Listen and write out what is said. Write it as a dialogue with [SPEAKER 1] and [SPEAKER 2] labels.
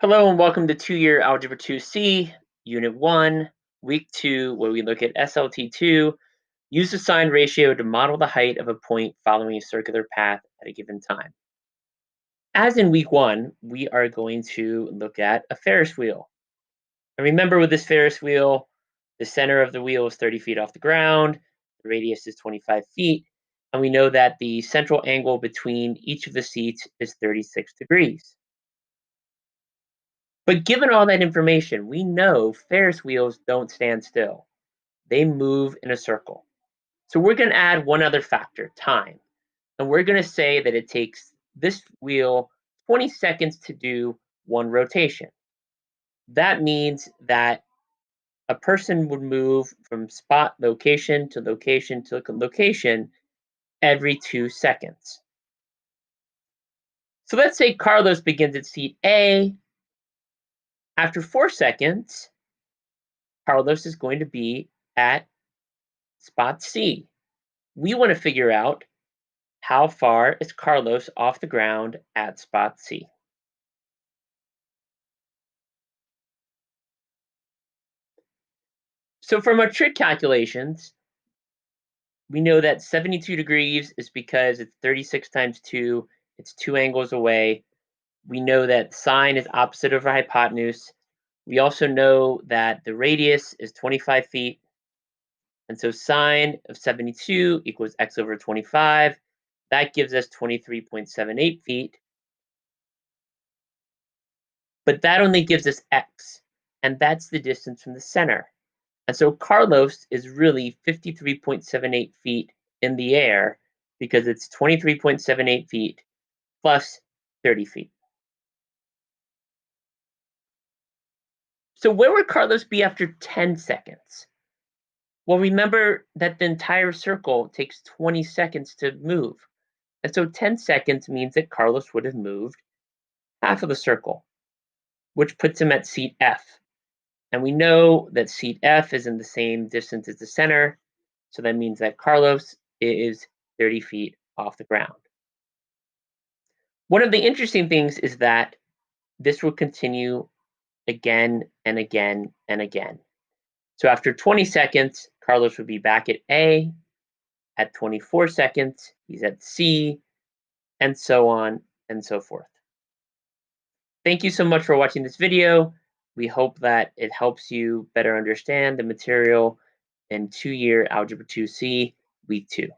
[SPEAKER 1] Hello and welcome to 2-year Algebra 2C, Unit 1, Week 2, where we look at SLT2, use the sine ratio to model the height of a point following a circular path at a given time. As in Week 1, we are going to look at a Ferris wheel. And remember with this Ferris wheel, the center of the wheel is 30 feet off the ground, the radius is 25 feet, and we know that the central angle between each of the seats is 36 degrees. But given all that information, we know Ferris wheels don't stand still. They move in a circle. So we're going to add one other factor, time. And we're going to say that it takes this wheel 20 seconds to do one rotation. That means that a person would move from spot location to location to location every 2 seconds. So let's say Carlos begins at seat A. After 4 seconds, Carlos is going to be at spot C. We want to figure out how far is Carlos off the ground at spot C. So from our trig calculations, we know that 72 degrees is because it's 36 times 2, it's 2 angles away. We know that sine is opposite of our hypotenuse. We also know that the radius is 25 feet. And so sine of 72 equals x over 25. That gives us 23.78 feet. But that only gives us x, and that's the distance from the center. And so Carlos is really 53.78 feet in the air because it's 23.78 feet plus 30 feet. So where would Carlos be after 10 seconds? Well, remember that the entire circle takes 20 seconds to move. And so 10 seconds means that Carlos would have moved half of the circle, which puts him at seat F. And we know that seat F is in the same distance as the center. So that means that Carlos is 30 feet off the ground. One of the interesting things is that this will continue again and again and again. So after 20 seconds, Carlos would be back at A. At 24 seconds, he's at C, and so on and so forth. Thank you so much for watching this video. We hope that it helps you better understand the material in 2-year Algebra 2C, Week 2.